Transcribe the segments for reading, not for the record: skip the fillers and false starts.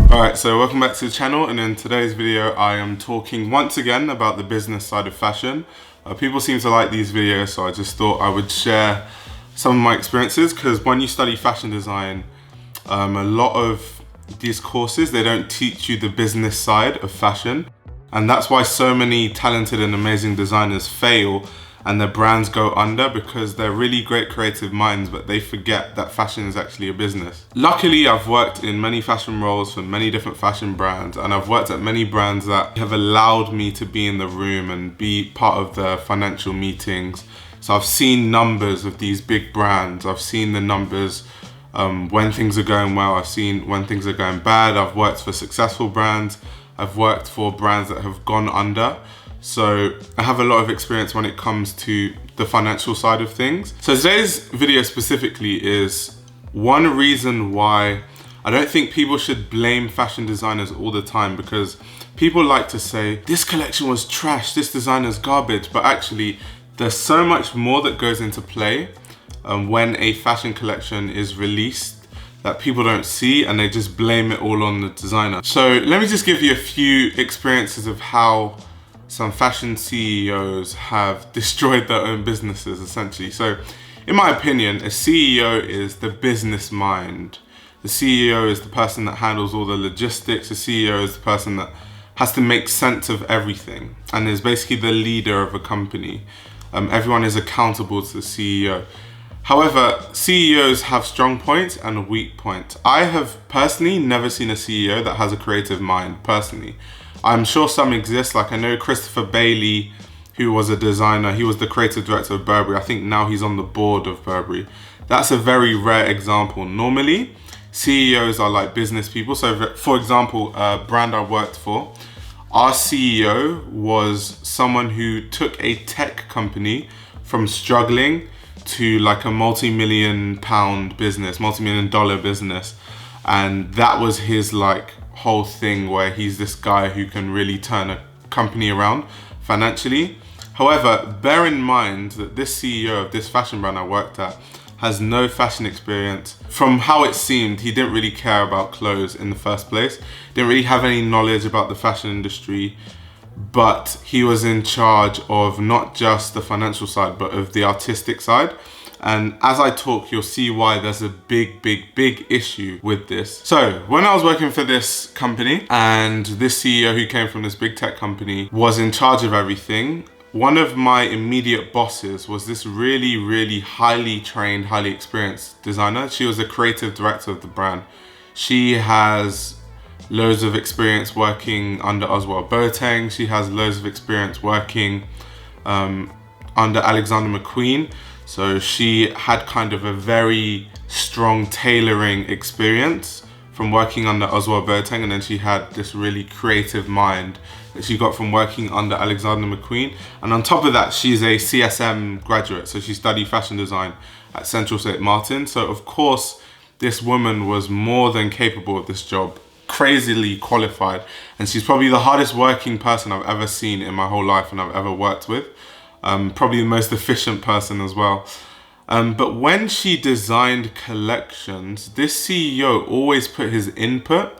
Alright, so welcome back to the channel, and in today's video I am talking once again about the business side of fashion. People seem to like these videos, so I just thought I would share some of my experiences, because when you study fashion design, a lot of these courses, they don't teach you the business side of fashion, and that's why so many talented and amazing designers fail and their brands go under, because they're really great creative minds, but they forget that fashion is actually a business. Luckily, I've worked in many fashion roles for many different fashion brands, and I've worked at many brands that have allowed me to be in the room and be part of the financial meetings. So I've seen numbers of these big brands. I've seen the numbers when things are going well. I've seen when things are going bad. I've worked for successful brands. I've worked for brands that have gone under. So I have a lot of experience when it comes to the financial side of things. So today's video specifically is one reason why I don't think people should blame fashion designers all the time, because people like to say, this collection was trash, this designer's garbage, but actually there's so much more that goes into play when a fashion collection is released that people don't see, and they just blame it all on the designer. So let me just give you a few experiences of how some fashion CEOs have destroyed their own businesses, essentially. So in my opinion, a CEO is the business mind. The CEO is the person that handles all the logistics. The CEO is the person that has to make sense of everything and is basically the leader of a company. Everyone is accountable to the CEO. However, CEOs have strong points and weak points. I have personally never seen a CEO that has a creative mind, personally. I'm sure some exist, like I know Christopher Bailey, who was a designer, he was the creative director of Burberry. I think now he's on the board of Burberry. That's a very rare example. Normally, CEOs are like business people. So for example, a brand I worked for, our CEO was someone who took a tech company from struggling to like a multi-million-pound business, multi-million-dollar business. And that was his like whole thing, where he's this guy who can really turn a company around financially. However, bear in mind that this CEO of this fashion brand I worked at has no fashion experience. From how it seemed, he didn't really care about clothes in the first place, didn't really have any knowledge about the fashion industry, but he was in charge of not just the financial side, but of the artistic side. And as I talk, you'll see why there's a big issue with this. So when I was working for this company, and this CEO who came from this big tech company was in charge of everything, one of my immediate bosses was this really highly trained, highly experienced designer. She was the creative director of the brand. She has loads of experience working under Oswald Boateng. She has loads of experience working under Alexander McQueen. So she had kind of a very strong tailoring experience from working under Oswald Boateng, and then she had this really creative mind that she got from working under Alexander McQueen. And on top of that, she's a CSM graduate, so she studied fashion design at Central St. Martin. So of course, this woman was more than capable of this job, crazily qualified, and she's probably the hardest working person I've ever seen in my whole life and I've ever worked with. Probably the most efficient person as well. But when she designed collections, this CEO always put his input,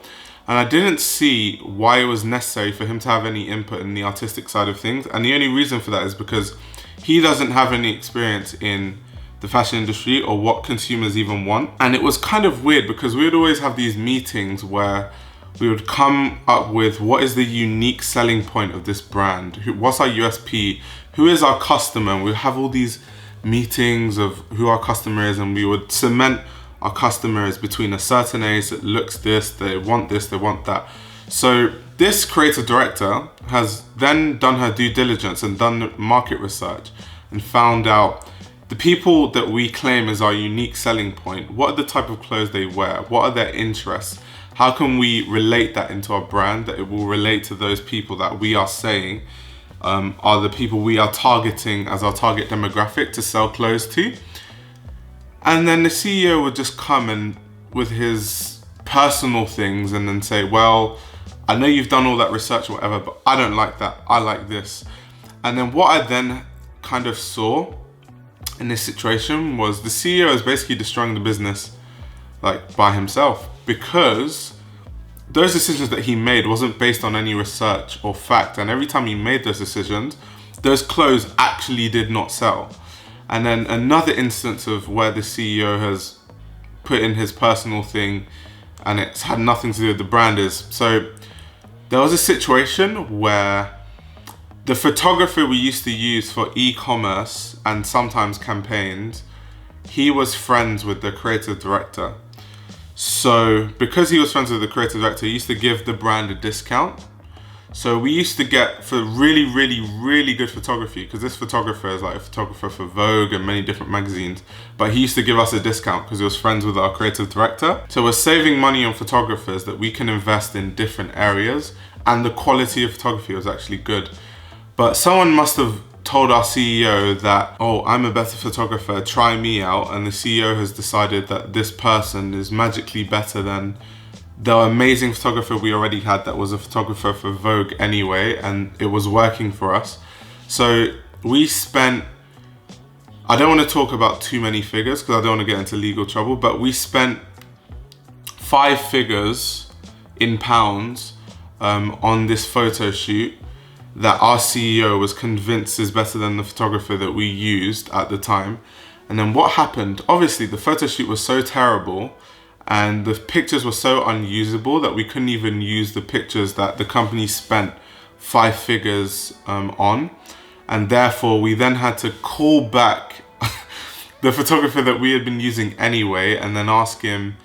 and I didn't see why it was necessary for him to have any input in the artistic side of things. And the only reason for that is because he doesn't have any experience in the fashion industry or what consumers even want. And it was kind of weird, because we would always have these meetings where we would come up with what is the unique selling point of this brand, what's our USP, who is our customer, and we have all these meetings of who our customer is, and we would cement our customer as between a certain age that looks this, they want that. So this creative director has then done her due diligence and done market research and found out the people that we claim as our unique selling point, what are the type of clothes they wear, what are their interests, how can we relate that into our brand, that it will relate to those people that we are saying are the people we are targeting as our target demographic to sell clothes to. And then the CEO would just come and with his personal things and then say, well, I know you've done all that research or whatever, but I don't like that, I like this. And then what I then kind of saw in this situation was the CEO is basically destroying the business like by himself, because those decisions that he made wasn't based on any research or fact. And every time he made those decisions, those clothes actually did not sell. And then another instance of where the CEO has put in his personal thing and it's had nothing to do with the brand is, so there was a situation where the photographer we used to use for e-commerce and sometimes campaigns, he was friends with the creative director. So because he was friends with the creative director, he used to give the brand a discount. So we used to get, for really, really, really good photography, because this photographer is like a photographer for Vogue and many different magazines, but he used to give us a discount because he was friends with our creative director. So we're saving money on photographers that we can invest in different areas, and the quality of photography was actually good. But someone must have told our CEO that, oh, I'm a better photographer, try me out. And the CEO has decided that this person is magically better than the amazing photographer we already had that was a photographer for Vogue anyway, and it was working for us. So we spent, I don't want to talk about too many figures because I don't want to get into legal trouble, but we spent 5 figures in pounds on this photo shoot that our CEO was convinced is better than the photographer that we used at the time. And then what happened, obviously the photo shoot was so terrible and the pictures were so unusable that we couldn't even use the pictures that the company spent 5 figures on. And therefore we then had to call back the photographer that we had been using anyway and then ask him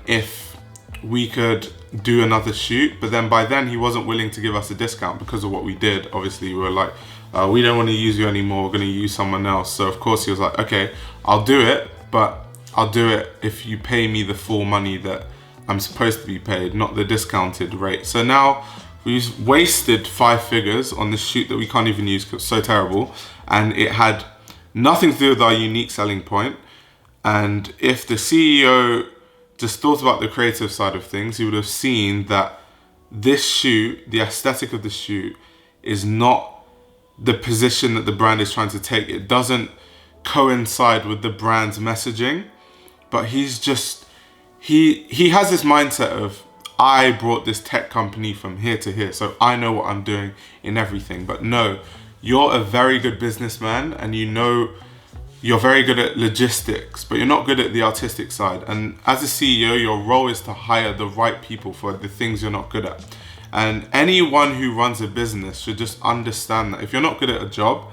if we could do another shoot. But then by then he wasn't willing to give us a discount because of what we did. Obviously we were like, we don't want to use you anymore, we're going to use someone else. So of course he was like, okay, I'll do it, but I'll do it if you pay me the full money that I'm supposed to be paid, not the discounted rate. So now we've wasted 5 figures on this shoot that we can't even use because it's so terrible, and it had nothing to do with our unique selling point. And if the CEO just thought about the creative side of things, he would have seen that this shoot, the aesthetic of the shoot, is not the position that the brand is trying to take. It doesn't coincide with the brand's messaging. But he's just, he has this mindset of, I brought this tech company from here to here, so I know what I'm doing in everything. But no, you're a very good businessman and you know you're very good at logistics, but you're not good at the artistic side. And as a CEO, your role is to hire the right people for the things you're not good at. And anyone who runs a business should just understand that if you're not good at a job,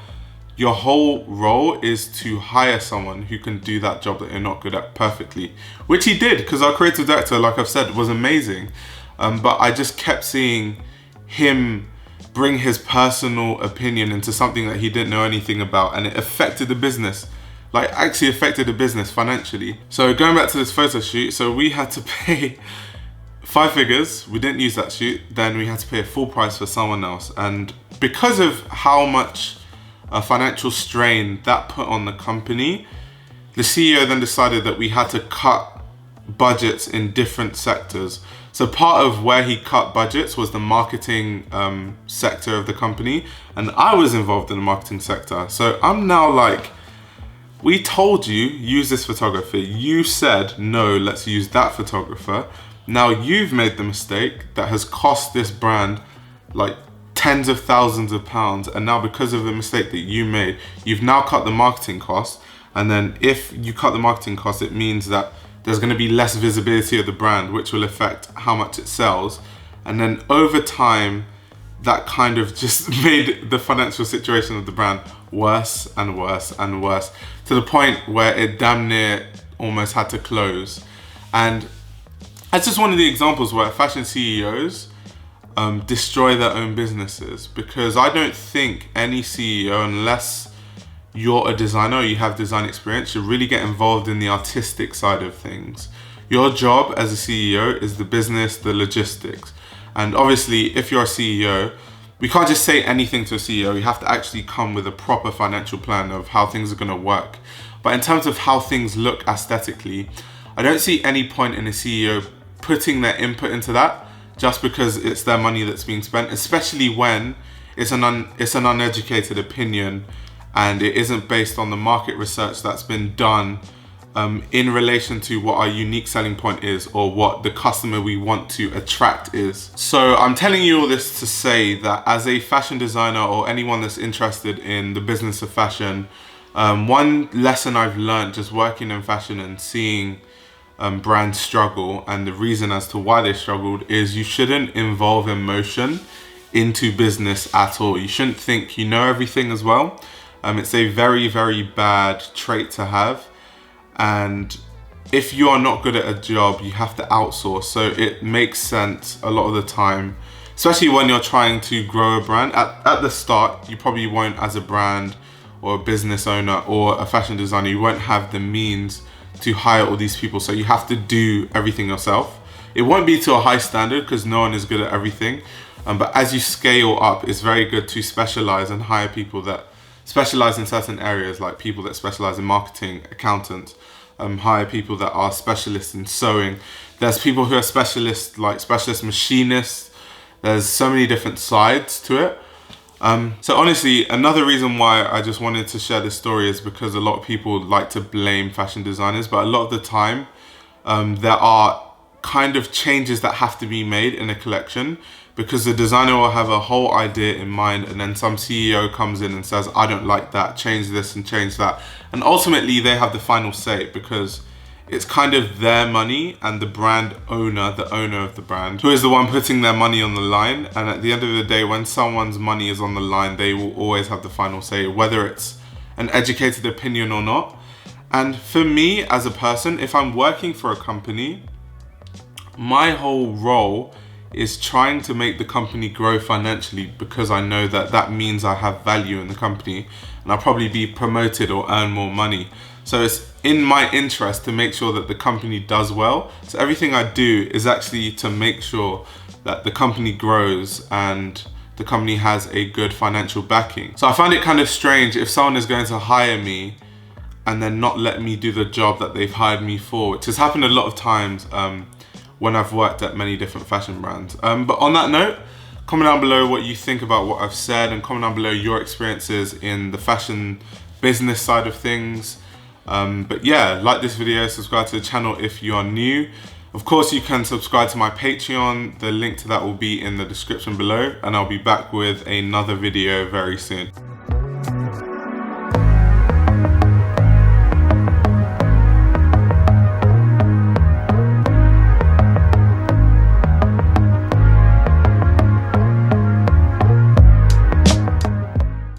your whole role is to hire someone who can do that job that you're not good at perfectly, which he did, because our creative director, like I've said, was amazing. But I just kept seeing him bring his personal opinion into something that he didn't know anything about, and it affected the business, like actually affected the business financially. So going back to this photo shoot, so we had to pay 5 figures, we didn't use that shoot, then we had to pay a full price for someone else. And because of how much financial strain that put on the company, the CEO then decided that we had to cut budgets in different sectors. So part of where he cut budgets was the marketing sector of the company, and I was involved in the marketing sector. So I'm now like, we told you, use this photographer. You said, no, let's use that photographer. Now you've made the mistake that has cost this brand like tens of thousands of pounds, and now because of the mistake that you made, you've now cut the marketing cost. And then if you cut the marketing cost, it means that there's going to be less visibility of the brand, which will affect how much it sells. And then over time, that kind of just made the financial situation of the brand worse and worse and worse, to the point where it damn near almost had to close. And that's just one of the examples where fashion CEOs destroy their own businesses, because I don't think any CEO, unless you're a designer or you have design experience, should really get involved in the artistic side of things. Your job as a CEO is the business, the logistics. And obviously, if you're a CEO, we can't just say anything to a CEO. You have to actually come with a proper financial plan of how things are going to work. But in terms of how things look aesthetically, I don't see any point in a CEO putting their input into that just because it's their money that's being spent, especially when it's an uneducated opinion and it isn't based on the market research that's been done in relation to what our unique selling point is or what the customer we want to attract is. So I'm telling you all this to say that as a fashion designer or anyone that's interested in the business of fashion, one lesson I've learned just working in fashion and seeing brands struggle, and the reason as to why they struggled, is you shouldn't involve emotion into business at all. You shouldn't think you know everything as well. It's a very, very bad trait to have. And if you are not good at a job, you have to outsource. So it makes sense a lot of the time, especially when you're trying to grow a brand. At the start, you probably won't, as a brand or a business owner or a fashion designer, you won't have the means to hire all these people. So you have to do everything yourself. It won't be to a high standard because no one is good at everything. But as you scale up, it's very good to specialize and hire people that specialize in certain areas, like people that specialize in marketing, accountants, hire people that are specialists in sewing. There's people who are specialists, like specialist machinists. There's so many different sides to it. So honestly, another reason why I just wanted to share this story is because a lot of people like to blame fashion designers, but a lot of the time, there are kind of changes that have to be made in a collection, because the designer will have a whole idea in mind and then some CEO comes in and says, I don't like that, change this and change that. And ultimately they have the final say, because it's kind of their money and the brand owner, the owner of the brand, who is the one putting their money on the line. And at the end of the day, when someone's money is on the line, they will always have the final say, whether it's an educated opinion or not. And for me as a person, if I'm working for a company, my whole role is trying to make the company grow financially, because I know that that means I have value in the company and I'll probably be promoted or earn more money. So it's in my interest to make sure that the company does well. So everything I do is actually to make sure that the company grows and the company has a good financial backing. So I find it kind of strange if someone is going to hire me and then not let me do the job that they've hired me for, which has happened a lot of times when I've worked at many different fashion brands. But on that note, comment down below what you think about what I've said, and comment down below your experiences in the fashion business side of things. But yeah, like this video, subscribe to the channel if you are new. Of course, you can subscribe to my Patreon. The link to that will be in the description below, and I'll be back with another video very soon.